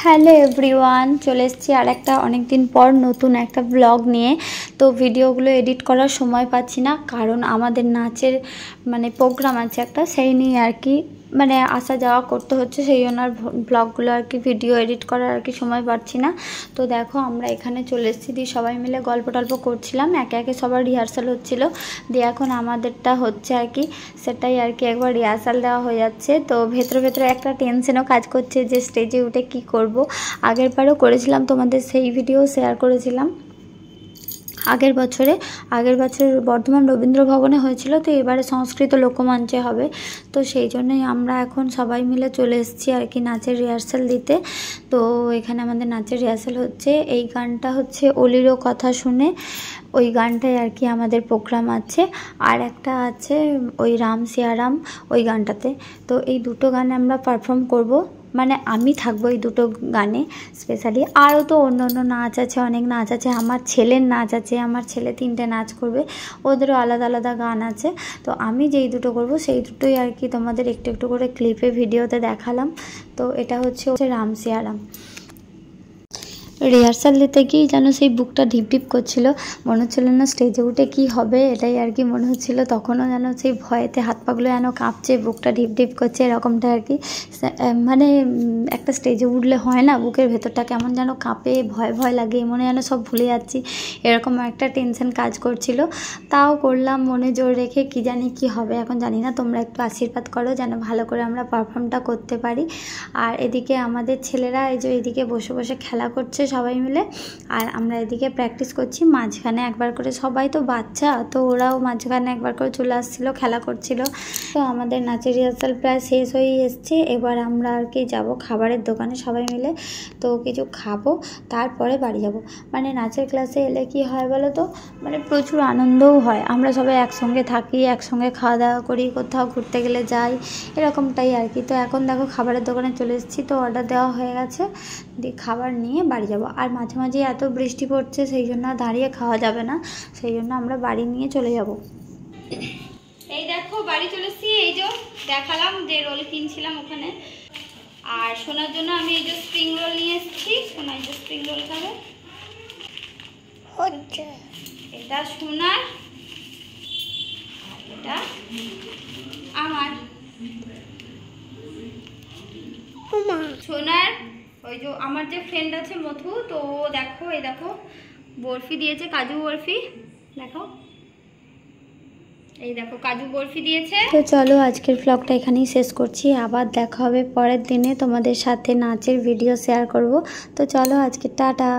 Hello everyone, চলে এসেছি আর একটা অনেক দিন পর নতুন একটা ব্লগ নিয়ে। তো ভিডিওগুলো এডিট করার সময় পাচ্ছি না, কারণ আমাদের নাচের প্রোগ্রাম আছে একটা, সেই নিয়ে আর কি আসা যাওয়া করতে হচ্ছে, সেই জন্য আর ব্লগগুলো আর কি ভিডিও এডিট করার আর কি সময় পাচ্ছি না। তো দেখো আমরা এখানে চলে এসেছি, দিয়ে সবাই মিলে গল্প টল্প করছিলাম, একে একে সবার রিহার্সাল হচ্ছিলো, দিয়ে এখন আমাদেরটা হচ্ছে আর কি, সেটাই আর কি একবার রিহার্সাল দেওয়া হয়ে যাচ্ছে। তো ভেতরে ভেতরে একটা টেনশনও কাজ করছে যে স্টেজে উঠে কি করব। আগের বারও করেছিলাম, তোমাদের সেই ভিডিও শেয়ার করেছিলাম আগের বছর বর্ধমান রবীন্দ্র ভবনে হয়েছিল, তো এবারে সংস্কৃত লোকমঞ্চে হবে। তো সেই জন্যই আমরা এখন সবাই মিলে চলে এসেছি আর কি নাচের রিহার্সাল দিতে। তো এখানে আমাদের নাচের রিহার্সাল হচ্ছে, এই গানটা হচ্ছে অলিরও কথা শুনে, ওই গানটাই আর কি আমাদের প্রোগ্রাম আছে। আর একটা আছে ওই রাম সিয়ারাম, ওই গানটাতে। তো এই দুটো গানে আমরা পারফর্ম করব, আমি থাকবো এই দুটো গানে স্পেশালি। আরও তো অন্য অন্য নাচ আছে, অনেক নাচ আছে, আমার ছেলের নাচ আছে, আমার ছেলে 3টে নাচ করবে, ওদেরও আলাদা আলাদা গান আছে। তো আমি যেই দুটো করব সেই দুটোই আর কি তোমাদের একটু একটু করে ক্লিপে ভিডিওতে দেখালাম। তো এটা হচ্ছে রাম সিয়ারাম। রিহার্সাল দিতে গিয়ে যেন সেই বুকটা ঢিপ ঢিপ করছিল, মনে হচ্ছিলো না স্টেজে উঠে কি হবে, এটাই আর কি মনে হচ্ছিলো। তখনও যেন সেই ভয়েতে হাত পাগুলো যেন কাঁপছে, বুকটা ঢিপ ঢিপ করছে, এরকমটা আর কি। একটা স্টেজে উঠলে হয় না, বুকের ভেতরটা কেমন যেন কাঁপে, ভয় ভয় লাগে, মনে যেন সব ভুলে যাচ্ছি, এরকম একটা টেনশন কাজ করছিল। তাও করলাম মনে জোর রেখে, কি জানি কি হবে এখন জানি না। তোমরা একটু আশীর্বাদ করো যেন ভালো করে আমরা পারফর্মটা করতে পারি। আর এদিকে আমাদের ছেলেরা এই যে এদিকে বসে বসে খেলা করছে সবাই মিলে, আর আমরা এদিকে প্র্যাকটিস করছি। মাঝখানে একবার করে, সবাই তো বাচ্চা, তো ওরাও মাঝখানে একবার করে চলে আসছিলো, খেলা করছিল। তো আমাদের নাচের রিহার্সাল প্রায় শেষ হয়ে এসছে, এবার আমরা আর কি যাব খাবারের দোকানে সবাই মিলে। তো কিছু খাবো, তারপরে বাড়ি যাব। নাচের ক্লাসে এলে কি হয় বলো তো, প্রচুর আনন্দও হয়, আমরা সবাই একসঙ্গে থাকি, একসঙ্গে খাওয়া দাওয়া করি, কোথাও ঘুরতে গেলে যাই, এরকমটাই আর কি। তো এখন দেখো খাবারের দোকানে চলে এসেছি, তো অর্ডার দেওয়া হয়ে গেছে, দিয়ে খাবার নিয়ে বাড়ি যাব। আর মাঝে মাঝে এত বৃষ্টি পড়ছে, সেই জন্য দাঁড়িয়ে খাওয়া যাবে না, সেই জন্য আমরা বাড়ি নিয়ে চলে যাব। এই দেখো বাড়ি চলে এসেছি, এই যে দেখালাম যে রোল কিনছিলাম ওখানে। আর সোনার জন্য আমি এই যে স্প্রিং রোল নিয়ে এসেছি, সোনা এই যে স্প্রিং রোল খাবে। এটা সোনার, এটা আমার। সোনার ওই যে আমার যে ফ্রেন্ড আছে মধু, তো দেখো এই দেখো বরফি দিয়েছে, কাজু বরফি, দেখো এই দেখো কাজু বরফি দিয়েছে। তো চলো আজকের ব্লগটা এখানেই শেষ করছি, আবার দেখা হবে পরের দিনে, তোমাদের সাথে নাচের ভিডিও শেয়ার করব। তো চলো আজকে টাটা।